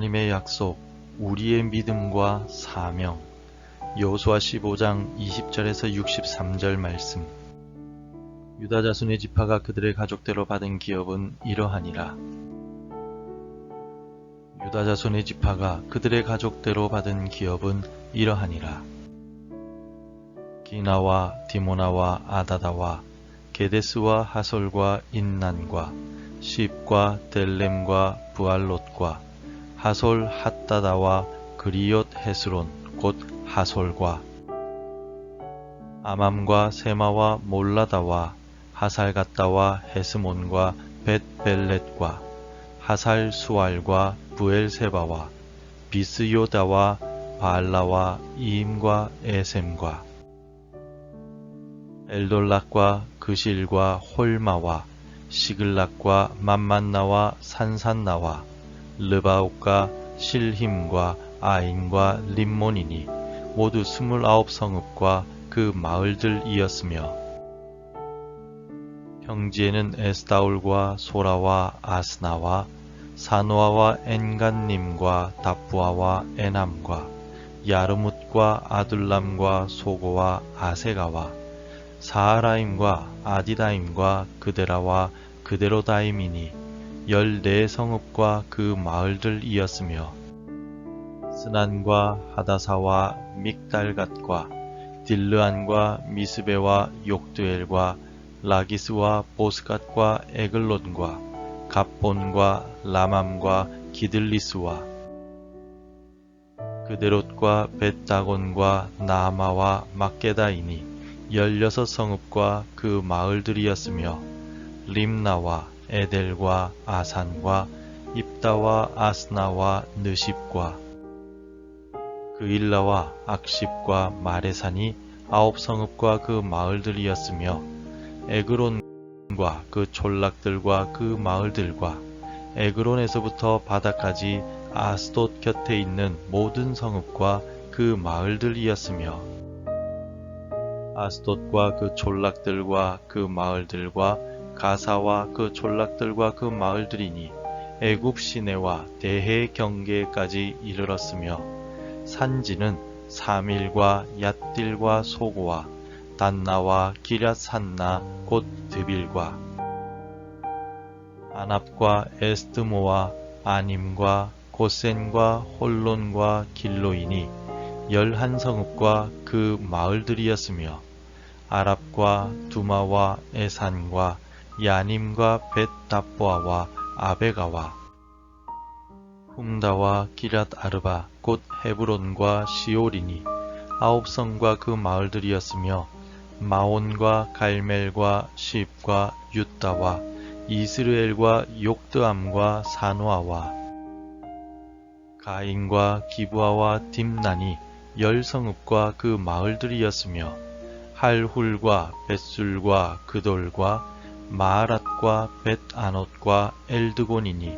하나님의 약속, 우리의 믿음과 사명. 여호수아 15장 20절에서 63절 말씀. 유다 자손의 지파가 그들의 가족대로 받은 기업은 이러하니라. 유다 자손의 지파가 그들의 가족대로 받은 기업은 이러하니라. 기나와 디모나와 아다다와 게데스와 하솔과 인난과 십과 델렘과 부알롯과 하솔 핫다다와 그리옅 헤스론 곧 하솔과 아맘과 세마와 몰라다와 하살갓다와 헤스몬과 벳벨렛과 하살 수알과 부엘세바와 비스요다와 바알라와 이임과 에셈과 엘돌락과 그실과 홀마와 시글락과 맘만나와 산산나와 르바옥과 실힘과 아인과 림몬이니 모두 29성읍과 그 마을들이었으며 평지에는 에스다올과 소라와 아스나와 사노아와 엔간님과 답부아와 에남과 야르뭇과 아둘람과 소고와 아세가와 사하라임과 아디다임과 그데라와 그데로다임이니 14성읍과 그 마을들이었으며 스난과 하다사와 믹달갓과 딜르안과 미스베와 욕드엘과 라기스와 보스갓과 에글론과 갑본과 라맘과 기들리스와 그데롯과 벳다곤과 나아마와 막게다이니 16성읍과 그 마을들이었으며 림나와 에델과 아산과 입다와 아스나와 느십과 그일라와 악십과 마레산이 9성읍과 그 마을들이었으며 에그론과 그 촌락들과 그 마을들과 에그론에서부터 바다까지 아스돗 곁에 있는 모든 성읍과 그 마을들이었으며 아스돗과 그 촌락들과 그 마을들과 가사와 그 촌락들과 그 마을들이니 애굽 시내와 대해 경계까지 이르렀으며 산지는 사밀과 얏딜과 소고와 단나와 기럇산나 곧 드빌과 아납과 에스드모와 아님과 고센과 홀론과 길로이니 11성읍과 그 마을들이었으며 아랍과 두마와 에산과 야님과 벳다보아와 아베가와 훔다와 기랏 아르바 곧 헤브론과 시올이니 9성과 그 마을들이었으며 마온과 갈멜과 십과 유다와 이스르엘과 욕드암과 사노아와 가인과 기브아와 딥난이 10성읍과 그 마을들이었으며 할훌과 벳술과 그돌과 마아랏과 벳아롯과 엘드곤이니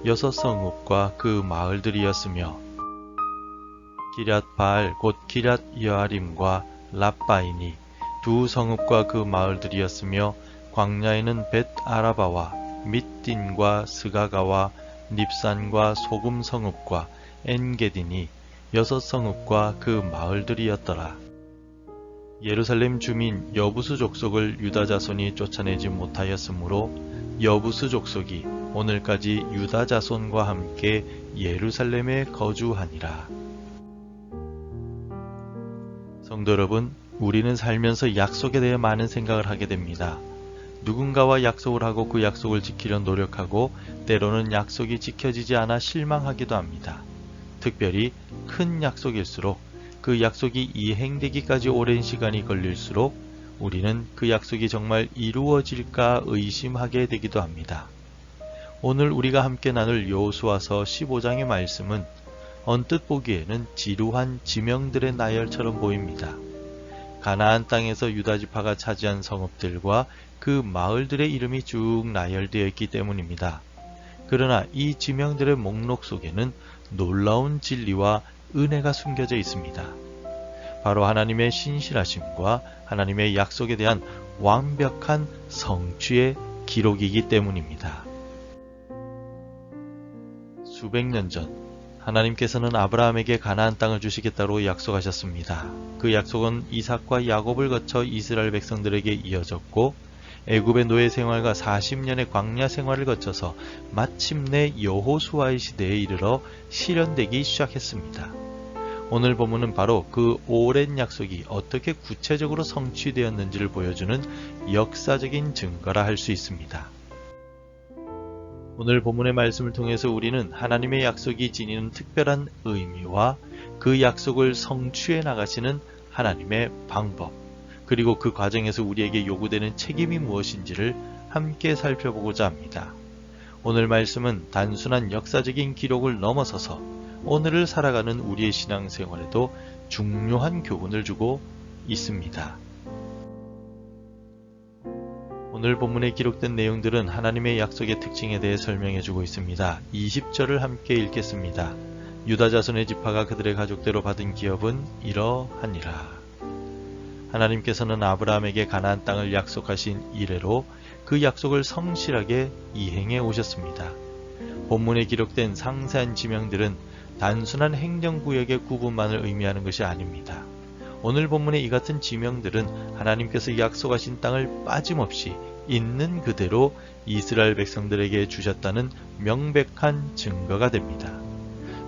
6성읍과 그 마을들이었으며 기럇바알 곧 기럇 여아림과 랍바이니 2성읍과 그 마을들이었으며 광야에는 벳아라바와 밑딘과 스가가와 닙산과 소금성읍과 엔게디니 6성읍과 그 마을들이었더라. 예루살렘 주민 여부수 족속을 유다 자손이 쫓아내지 못하였으므로 여부수 족속이 오늘까지 유다 자손과 함께 예루살렘에 거주하니라. 성도 여러분, 우리는 살면서 약속에 대해 많은 생각을 하게 됩니다. 누군가와 약속을 하고 그 약속을 지키려 노력하고 때로는 약속이 지켜지지 않아 실망하기도 합니다. 특별히 큰 약속일수록 그 약속이 이행되기까지 오랜 시간이 걸릴수록 우리는 그 약속이 정말 이루어질까 의심하게 되기도 합니다. 오늘 우리가 함께 나눌 여호수아서 15장의 말씀은 언뜻 보기에는 지루한 지명들의 나열처럼 보입니다. 가나안 땅에서 유다 지파가 차지한 성읍들과 그 마을들의 이름이 쭉 나열되어 있기 때문입니다. 그러나 이 지명들의 목록 속에는 놀라운 진리와 은혜가 숨겨져 있습니다. 바로 하나님의 신실하심과 하나님의 약속에 대한 완벽한 성취의 기록이기 때문입니다. 수백 년 전 하나님께서는 아브라함에게 가나안 땅을 주시겠다고 약속하셨습니다. 그 약속은 이삭과 야곱을 거쳐 이스라엘 백성들에게 이어졌고 애굽의 노예 생활과 40년의 광야 생활을 거쳐서 마침내 여호수아의 시대에 이르러 실현되기 시작했습니다. 오늘 본문은 바로 그 오랜 약속이 어떻게 구체적으로 성취되었는지를 보여주는 역사적인 증거라 할 수 있습니다. 오늘 본문의 말씀을 통해서 우리는 하나님의 약속이 지니는 특별한 의미와 그 약속을 성취해 나가시는 하나님의 방법, 그리고 그 과정에서 우리에게 요구되는 책임이 무엇인지를 함께 살펴보고자 합니다. 오늘 말씀은 단순한 역사적인 기록을 넘어서서 오늘을 살아가는 우리의 신앙생활에도 중요한 교훈을 주고 있습니다. 오늘 본문에 기록된 내용들은 하나님의 약속의 특징에 대해 설명해 주고 있습니다. 20절을 함께 읽겠습니다. 유다 자손의 지파가 그들의 가족대로 받은 기업은 이러하니라. 하나님께서는 아브라함에게 가나안 땅을 약속하신 이래로 그 약속을 성실하게 이행해 오셨습니다. 본문에 기록된 상세한 지명들은 단순한 행정구역의 구분만을 의미하는 것이 아닙니다. 오늘 본문의 이 같은 지명들은 하나님께서 약속하신 땅을 빠짐없이 있는 그대로 이스라엘 백성들에게 주셨다는 명백한 증거가 됩니다.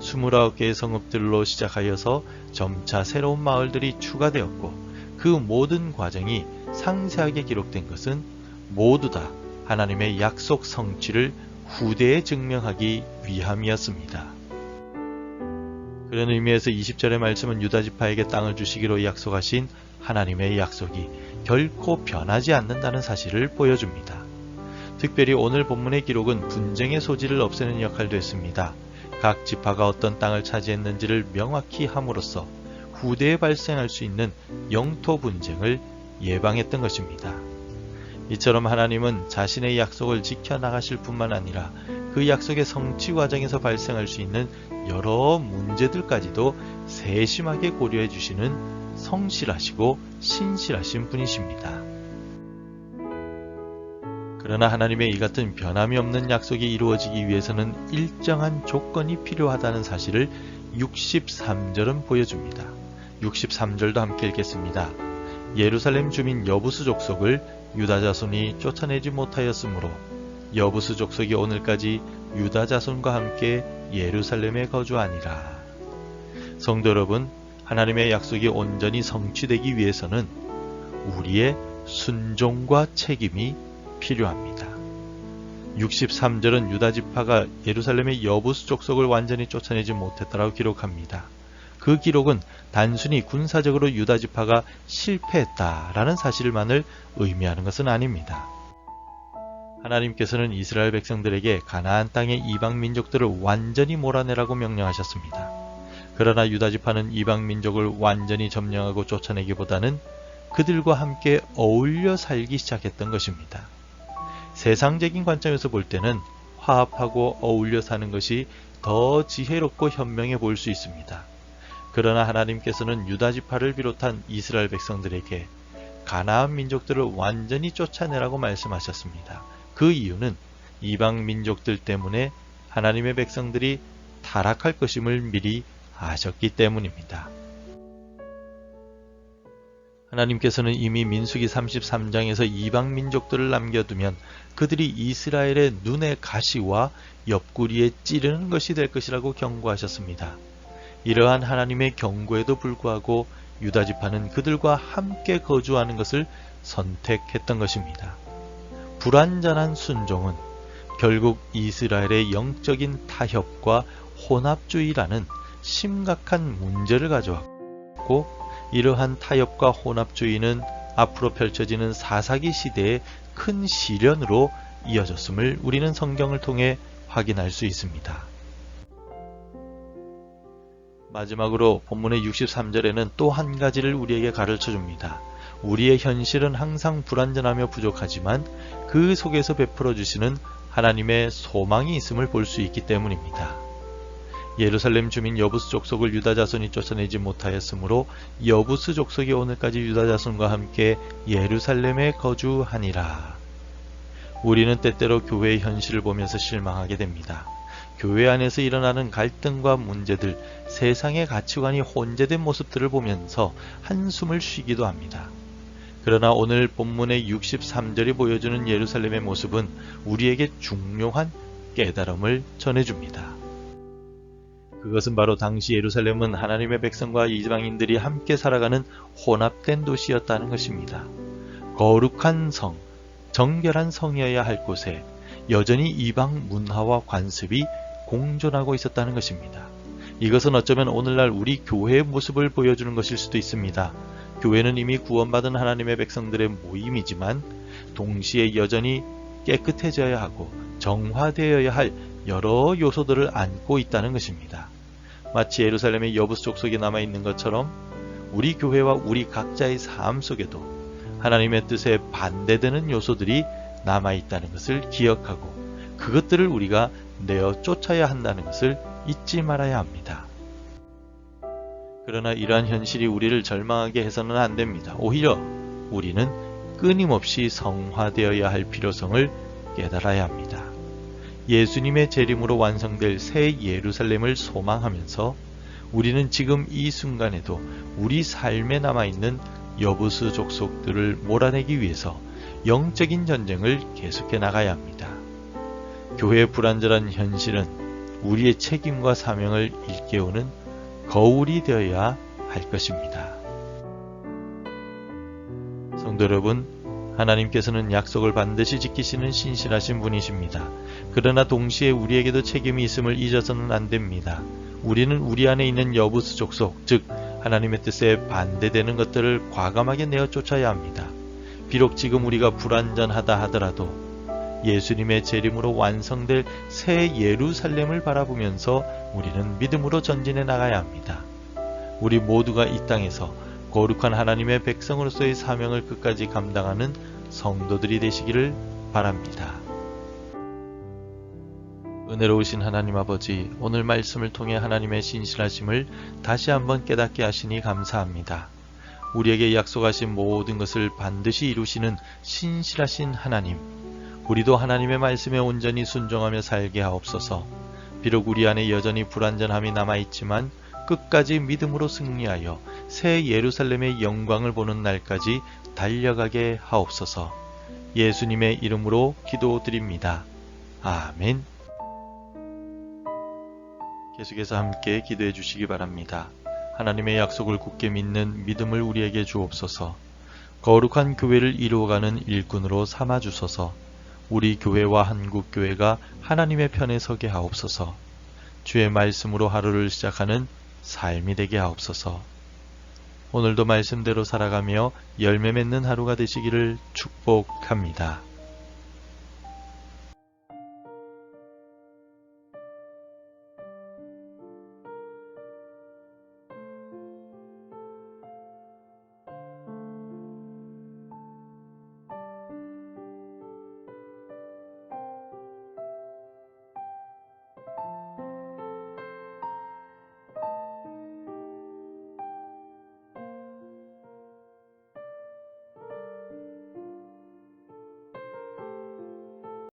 29개의 성읍들로 시작하여서 점차 새로운 마을들이 추가되었고 그 모든 과정이 상세하게 기록된 것은 모두 다 하나님의 약속 성취를 후대에 증명하기 위함이었습니다. 그런 의미에서 20절의 말씀은 유다지파에게 땅을 주시기로 약속하신 하나님의 약속이 결코 변하지 않는다는 사실을 보여줍니다. 특별히 오늘 본문의 기록은 분쟁의 소지를 없애는 역할도 했습니다. 각 지파가 어떤 땅을 차지했는지를 명확히 함으로써 후대에 발생할 수 있는 영토 분쟁을 예방했던 것입니다. 이처럼 하나님은 자신의 약속을 지켜나가실 뿐만 아니라 그 약속의 성취 과정에서 발생할 수 있는 여러 문제들까지도 세심하게 고려해 주시는 성실하시고 신실하신 분이십니다. 그러나 하나님의 이 같은 변함이 없는 약속이 이루어지기 위해서는 일정한 조건이 필요하다는 사실을 63절은 보여줍니다. 63절도 함께 읽겠습니다. 예루살렘 주민 여부수 족속을 유다 자손이 쫓아내지 못하였으므로 여부수 족속이 오늘까지 유다 자손과 함께 예루살렘에 거주하니라. 성도 여러분, 하나님의 약속이 온전히 성취되기 위해서는 우리의 순종과 책임이 필요합니다. 63절은 유다 지파가 예루살렘의 여부수 족속을 완전히 쫓아내지 못했다라고 기록합니다. 그 기록은 단순히 군사적으로 유다 지파가 실패했다라는 사실만을 의미하는 것은 아닙니다. 하나님께서는 이스라엘 백성들에게 가나안 땅의 이방 민족들을 완전히 몰아내라고 명령하셨습니다. 그러나 유다 지파는 이방 민족을 완전히 점령하고 쫓아내기보다는 그들과 함께 어울려 살기 시작했던 것입니다. 세상적인 관점에서 볼 때는 화합하고 어울려 사는 것이 더 지혜롭고 현명해 보일 수 있습니다. 그러나 하나님께서는 유다 지파를 비롯한 이스라엘 백성들에게 가나안 민족들을 완전히 쫓아내라고 말씀하셨습니다. 그 이유는 이방 민족들 때문에 하나님의 백성들이 타락할 것임을 미리 아셨기 때문입니다. 하나님께서는 이미 민수기 33장에서 이방 민족들을 남겨두면 그들이 이스라엘의 눈의 가시와 옆구리에 찌르는 것이 될 것이라고 경고하셨습니다. 이러한 하나님의 경고에도 불구하고 유다 지파는 그들과 함께 거주하는 것을 선택했던 것입니다. 불완전한 순종은 결국 이스라엘의 영적인 타협과 혼합주의라는 심각한 문제를 가져왔고, 이러한 타협과 혼합주의는 앞으로 펼쳐지는 사사기 시대의 큰 시련으로 이어졌음을 우리는 성경을 통해 확인할 수 있습니다. 마지막으로 본문의 63절에는 또 한 가지를 우리에게 가르쳐 줍니다. 우리의 현실은 항상 불완전하며 부족하지만 그 속에서 베풀어 주시는 하나님의 소망이 있음을 볼 수 있기 때문입니다. 예루살렘 주민 여부스 족속을 유다 자손이 쫓아내지 못하였으므로 여부스 족속이 오늘까지 유다 자손과 함께 예루살렘에 거주하니라. 우리는 때때로 교회의 현실을 보면서 실망하게 됩니다. 교회 안에서 일어나는 갈등과 문제들, 세상의 가치관이 혼재된 모습들을 보면서 한숨을 쉬기도 합니다. 그러나 오늘 본문의 63절이 보여주는 예루살렘의 모습은 우리에게 중요한 깨달음을 전해줍니다. 그것은 바로 당시 예루살렘은 하나님의 백성과 이방인들이 함께 살아가는 혼합된 도시였다는 것입니다. 거룩한 성, 정결한 성이어야 할 곳에 여전히 이방 문화와 관습이 공존하고 있었다는 것입니다. 이것은 어쩌면 오늘날 우리 교회의 모습을 보여주는 것일 수도 있습니다. 교회는 이미 구원받은 하나님의 백성들의 모임이지만 동시에 여전히 깨끗해져야 하고 정화되어야 할 여러 요소들을 안고 있다는 것입니다. 마치 예루살렘의 여부수 족속이 남아있는 것처럼 우리 교회와 우리 각자의 삶 속에도 하나님의 뜻에 반대되는 요소들이 남아있다는 것을 기억하고 그것들을 우리가 내어 쫓아야 한다는 것을 잊지 말아야 합니다. 그러나 이러한 현실이 우리를 절망하게 해서는 안 됩니다. 오히려 우리는 끊임없이 성화되어야 할 필요성을 깨달아야 합니다. 예수님의 재림으로 완성될 새 예루살렘을 소망하면서 우리는 지금 이 순간에도 우리 삶에 남아있는 여부수 족속들을 몰아내기 위해서 영적인 전쟁을 계속해 나가야 합니다. 교회의 불완전한 현실은 우리의 책임과 사명을 일깨우는 거울이 되어야 할 것입니다. 성도 여러분, 하나님께서는 약속을 반드시 지키시는 신실하신 분이십니다. 그러나 동시에 우리에게도 책임이 있음을 잊어서는 안 됩니다. 우리는 우리 안에 있는 여부수 족속, 즉 하나님의 뜻에 반대되는 것들을 과감하게 내어 쫓아야 합니다. 비록 지금 우리가 불완전하다 하더라도 예수님의 재림으로 완성될 새 예루살렘을 바라보면서 우리는 믿음으로 전진해 나가야 합니다. 우리 모두가 이 땅에서 거룩한 하나님의 백성으로서의 사명을 끝까지 감당하는 성도들이 되시기를 바랍니다. 은혜로우신 하나님 아버지, 오늘 말씀을 통해 하나님의 신실하심을 다시 한번 깨닫게 하시니 감사합니다. 우리에게 약속하신 모든 것을 반드시 이루시는 신실하신 하나님, 우리도 하나님의 말씀에 온전히 순종하며 살게 하옵소서. 비록 우리 안에 여전히 불완전함이 남아있지만 끝까지 믿음으로 승리하여 새 예루살렘의 영광을 보는 날까지 달려가게 하옵소서. 예수님의 이름으로 기도드립니다. 아멘. 계속해서 함께 기도해 주시기 바랍니다. 하나님의 약속을 굳게 믿는 믿음을 우리에게 주옵소서. 거룩한 교회를 이루어가는 일꾼으로 삼아 주소서. 우리 교회와 한국교회가 하나님의 편에 서게 하옵소서. 주의 말씀으로 하루를 시작하는 삶이 되게 하옵소서. 오늘도 말씀대로 살아가며 열매 맺는 하루가 되시기를 축복합니다.